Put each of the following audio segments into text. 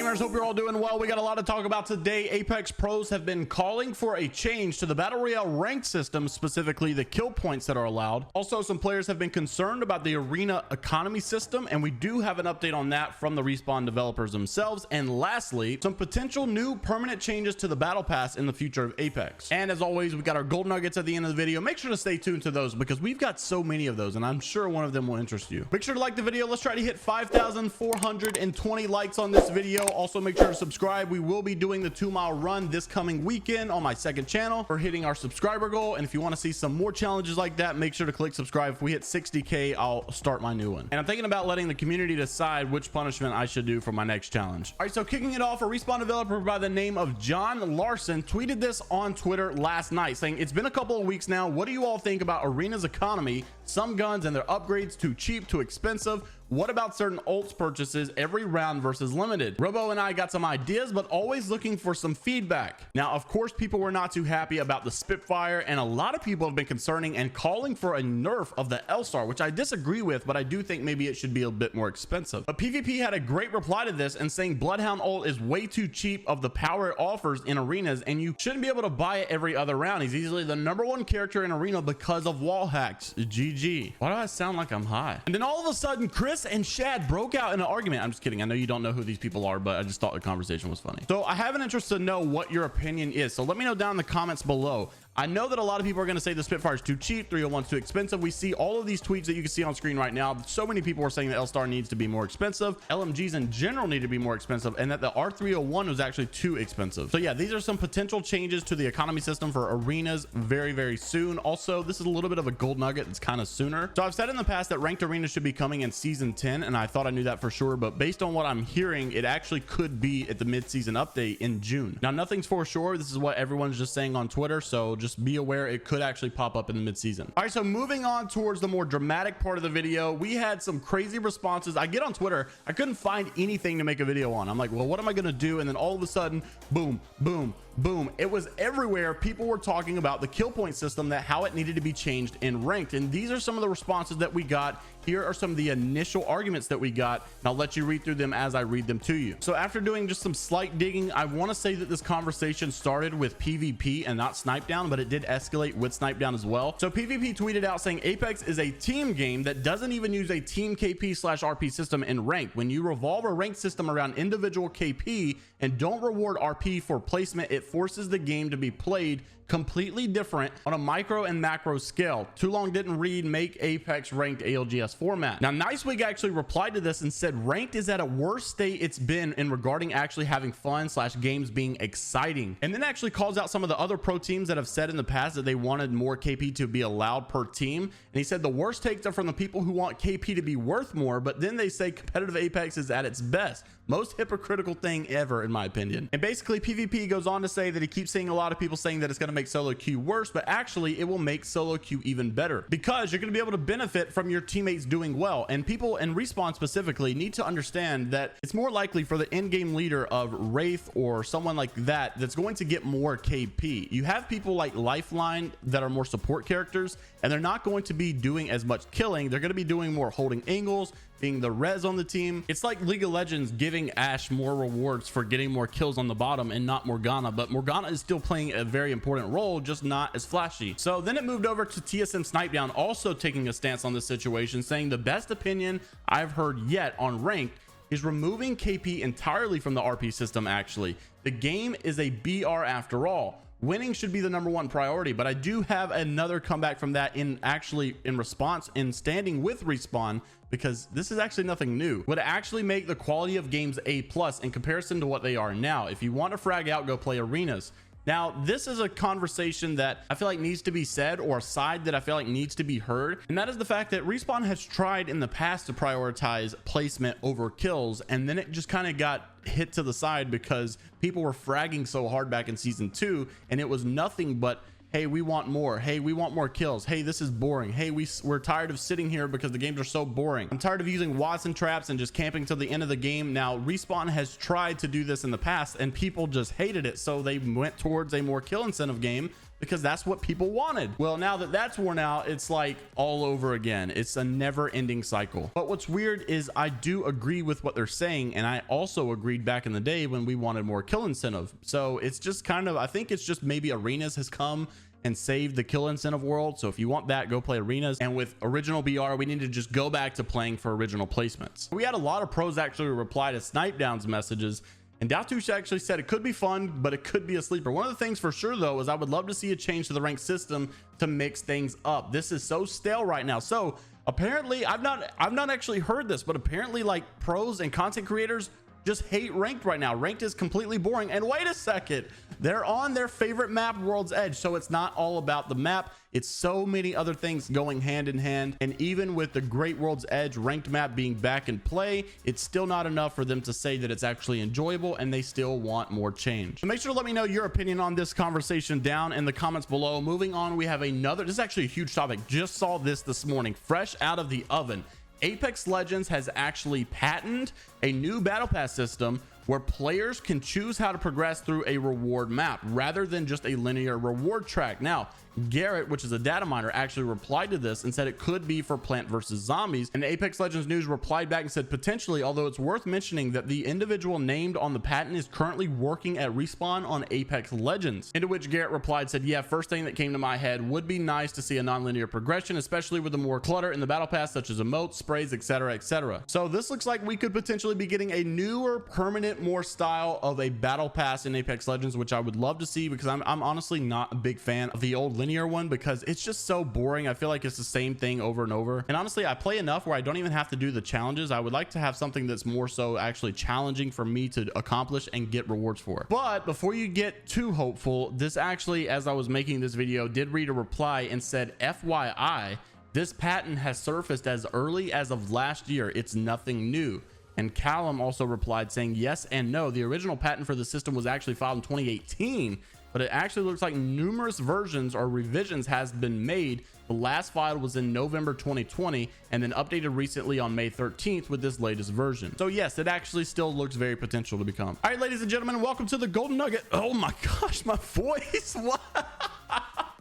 gamers, hope you're all doing well. We got a lot to talk about today. Apex pros have been calling for a change to the battle royale ranked system, specifically the kill points that are allowed. Also, some players have been concerned about the arena economy system, and we do have an update on that from the Respawn developers themselves. And lastly, some potential new permanent changes to the battle pass in the future of Apex. And as always, we got our gold nuggets at the end of the video. Make sure to stay tuned to those because we've got so many of those, and I'm sure one of them will interest you. Make sure to like the video. Let's try to hit 5,420 likes on this video. Also, make sure to subscribe. We will be doing the 2-mile run this coming weekend on my second channel. We're hitting our subscriber goal, and if you want to see some more challenges like that, make sure to click subscribe. If we hit 60k, I'll start my new one. And I'm thinking about letting the community decide which punishment I should do for my next challenge. All right, so kicking it off, a Respawn developer by the name of John Larson tweeted this on Twitter last night, saying, "It's been a couple of weeks now. What do you all think about Arena's economy? Some guns and their upgrades too cheap, too expensive. What about certain ults purchases every round versus limited? Robo and I got some ideas, but always looking for some feedback." Now, of course, people were not too happy about the Spitfire, and a lot of people have been concerning and calling for a nerf of the L-Star, which I disagree with, but I do think maybe it should be a bit more expensive. But PvP had a great reply to this and saying Bloodhound ult is way too cheap of the power it offers in arenas, and you shouldn't be able to buy it every other round. He's easily the #1 character in arena because of wall hacks. GG. Why do I sound like I'm high? And then all of a sudden, Chris and Shad broke out in an argument. I'm just kidding. I know you don't know who these people are, but I just thought the conversation was funny. So I have an interest to know what your opinion is. So let me know down in the comments below. I know that a lot of people are going to say the Spitfire is too cheap, 301 is too expensive. We see all of these tweets that you can see on screen right now. So many people are saying the L-Star needs to be more expensive. LMGs in general need to be more expensive, and that the R301 was actually too expensive. So yeah, these are some potential changes to the economy system for arenas very, very soon. Also, this is a little bit of a gold nugget. It's kind of sooner. So I've said in the past that ranked arenas should be coming in season 10, and I thought I knew that for sure, but based on what I'm hearing, it actually could be at the mid-season update in June. Now, nothing's for sure. This is what everyone's just saying on Twitter, so just be aware it could actually pop up in the mid-season. All right, so moving on towards the more dramatic part of the video, we had some crazy responses. I get on Twitter, I couldn't find anything to make a video on. I'm like, well, what am I gonna do? And then all of a sudden, boom, boom, boom, it was everywhere. People were talking about the kill point system, that how it needed to be changed in ranked. And these are some of the responses that we got. Here are some of the initial arguments that we got, and I'll let you read through them as I read them to you. So after doing just some slight digging, I want to say that this conversation started with PvP and not Snipe Down, but it did escalate with Snipe Down as well. So PvP tweeted out saying Apex is a team game that doesn't even use a team KP/RP system in rank. When you revolve a ranked system around individual KP and don't reward RP for placement, it forces the game to be played completely different on a micro and macro scale. Too Long Didn't Read make Apex ranked ALGS format. Now, Nicewig actually replied to this and said ranked is at a worse state it's been in regarding actually having fun / games being exciting, and then actually calls out some of the other pro teams that have said in the past that they wanted more KP to be allowed per team. And he said the worst takes are from the people who want KP to be worth more, but then they say competitive Apex is at its best. Most hypocritical thing ever, in my opinion. And basically PvP goes on to say that he keeps seeing a lot of people saying that it's going to make solo queue worse, but actually it will make solo queue even better because you're going to be able to benefit from your teammates doing well. And people in Respawn specifically need to understand that it's more likely for the in-game leader of Wraith or someone like that that's going to get more KP. You have people like Lifeline that are more support characters, and they're not going to be doing as much killing. They're going to be doing more holding angles, being the res on the team. It's like League of Legends giving Ashe more rewards for getting more kills on the bottom and not Morgana, but Morgana is still playing a very important role, just not as flashy. So then it moved over to TSM Snipe Down also taking a stance on this situation, saying the best opinion I've heard yet on ranked is removing KP entirely from the RP system. Actually, the game is a BR after all. Winning should be the #1 priority, but I do have another comeback from that in response in standing with Respawn, because this is actually nothing new. Would actually make the quality of games A+ in comparison to what they are now. If you want to frag out, go play arenas. Now, this is a conversation that I feel like needs to be said, or a side that I feel like needs to be heard. And that is the fact that Respawn has tried in the past to prioritize placement over kills, and then it just kind of got hit to the side because people were fragging so hard back in season 2, and it was nothing but, hey, we want more. Hey, we want more kills. Hey, this is boring. Hey, we're tired of sitting here because the games are so boring. I'm tired of using Watson traps and just camping till the end of the game. Now, Respawn has tried to do this in the past, and people just hated it, so they went towards a more kill incentive game because that's what people wanted. Well, now that that's worn out, it's like all over again. It's a never-ending cycle. But what's weird is I do agree with what they're saying, and I also agreed back in the day when we wanted more kill incentive. So it's just kind of, I think it's just maybe arenas has come and save the kill incentive world. So if you want that, go play arenas. And with original BR, we need to just go back to playing for original placements. We had a lot of pros actually reply to Snipe Down's messages, and Doutush actually said it could be fun, but it could be a sleeper. One of the things for sure though is I would love to see a change to the ranked system to mix things up. This is so stale right now. So apparently I've not actually heard this, but apparently like pros and content creators just hate ranked right now. Ranked is completely boring. And wait a second, they're on their favorite map, World's Edge. So it's not all about the map. It's so many other things going hand in hand. And even with the great World's Edge ranked map being back in play, it's still not enough for them to say that it's actually enjoyable, and they still want more change. So make sure to let me know your opinion on this conversation down in the comments below. Moving on, we have another, this is actually a huge topic. Just saw this morning, fresh out of the oven. Apex Legends has actually patented a new battle pass system where players can choose how to progress through a reward map rather than just a linear reward track. Now, Garrett, which is a data miner, actually replied to this and said it could be for Plant vs Zombies, and Apex Legends News replied back and said potentially, although it's worth mentioning that the individual named on the patent is currently working at Respawn on Apex Legends. Into which Garrett replied, said, yeah, first thing that came to my head, would be nice to see a non-linear progression, especially with the more clutter in the battle pass such as emotes, sprays, etc, etc. So this looks like we could potentially be getting a newer, permanent, more style of a battle pass in Apex Legends, which I would love to see, because I'm honestly not a big fan of the old linear one because it's just so boring. I feel like it's the same thing over and over, and honestly I play enough where I don't even have to do the challenges. I would like to have something that's more so actually challenging for me to accomplish and get rewards for. But before you get too hopeful, this actually, as I was making this video, did read a reply and said, FYI, this patent has surfaced as early as of last year. It's nothing new. And Callum also replied saying yes and no. The original patent for the system was actually filed in 2018, but it actually looks like numerous versions or revisions has been made. The last file was in November 2020 and then updated recently on May 13th with this latest version. So yes, it actually still looks very potential to become. All right, ladies and gentlemen, welcome to the Golden Nugget. Oh my gosh, my voice. What?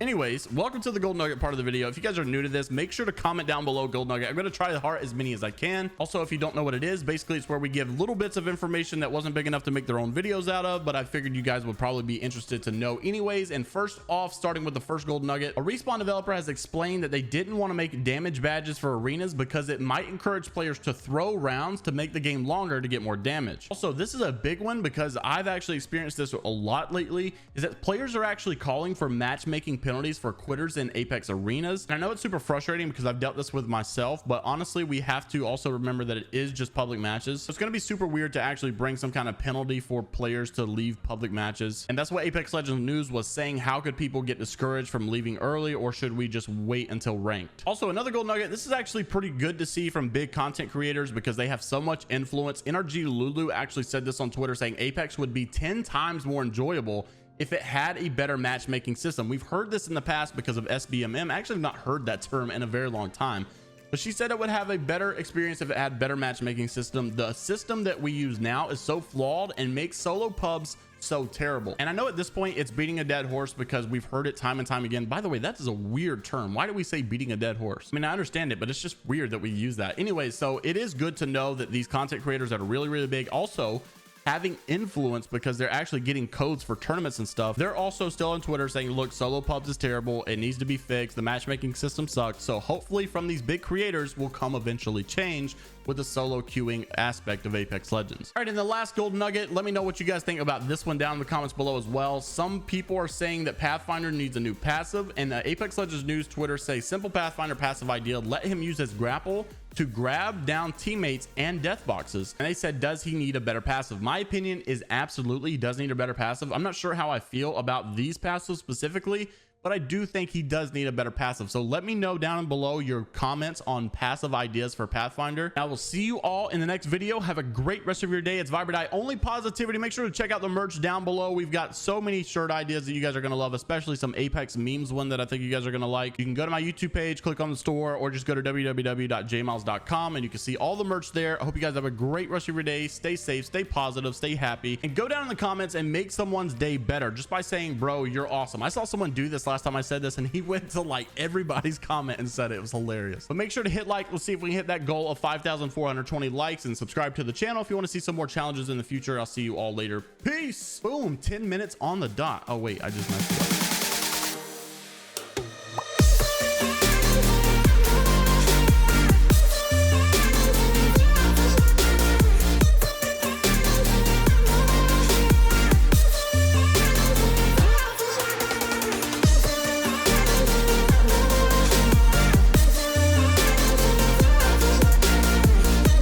Anyways, welcome to the Gold Nugget part of the video. If you guys are new to this, make sure to comment down below Gold Nugget. I'm going to try to heart as many as I can. Also, if you don't know what it is, basically it's where we give little bits of information that wasn't big enough to make their own videos out of, but I figured you guys would probably be interested to know anyways. And first off, starting with the first Gold Nugget, a Respawn developer has explained that they didn't want to make damage badges for arenas because it might encourage players to throw rounds to make the game longer to get more damage. Also, this is a big one because I've actually experienced this a lot lately, is that players are actually calling for matchmaking penalties for quitters in Apex arenas. And I know it's super frustrating because I've dealt this with myself, but honestly, we have to also remember that it is just public matches. So it's going to be super weird to actually bring some kind of penalty for players to leave public matches. And that's what Apex Legends News was saying. How could people get discouraged from leaving early, or should we just wait until ranked? Also, another gold nugget. This is actually pretty good to see from big content creators because they have so much influence. NRG Lulu actually said this on Twitter, saying Apex would be 10 times more enjoyable if it had a better matchmaking system. We've heard this in the past because of SBMM. Actually, I've not heard that term in a very long time, but she said it would have a better experience if it had better matchmaking system. The system that we use now is so flawed and makes solo pubs so terrible. And I know at this point it's beating a dead horse because we've heard it time and time again. By the way, that is a weird term. Why do we say beating a dead horse? I mean, I understand it, but it's just weird that we use that. Anyway, so it is good to know that these content creators that are really, really big also having influence because they're actually getting codes for tournaments and stuff. They're also still on Twitter saying, look, solo pubs is terrible. It needs to be fixed. The matchmaking system sucks. So hopefully from these big creators will come eventually change with the solo queuing aspect of Apex Legends. All right, in the last gold nugget, let me know what you guys think about this one down in the comments below as well. Some people are saying that Pathfinder needs a new passive, and Apex Legends News Twitter say simple Pathfinder passive idea, let him use his grapple to grab down teammates and death boxes. And they said, does he need a better passive? My opinion is absolutely he does need a better passive. I'm not sure how I feel about these passives specifically, but I do think he does need a better passive. So let me know down below your comments on passive ideas for Pathfinder. I will see you all in the next video. Have a great rest of your day. It's Viber Die, only positivity. Make sure to check out the merch down below. We've got so many shirt ideas that you guys are going to love, especially some Apex memes one that I think you guys are going to like. You can go to my YouTube page, click on the store, or just go to www.jmeyels.com and you can see all the merch there. I hope you guys have a great rest of your day. Stay safe, stay positive, stay happy, and go down in the comments and make someone's day better just by saying, bro, you're awesome. I saw someone do this last time I said this, and he went to like everybody's comment and said it was hilarious. But make sure to hit like. We'll see if we can hit that goal of 5,420 likes, and subscribe to the channel if you want to see some more challenges in the future. I'll see you all later. Peace. Boom. 10 minutes on the dot. Oh wait, I just messed up.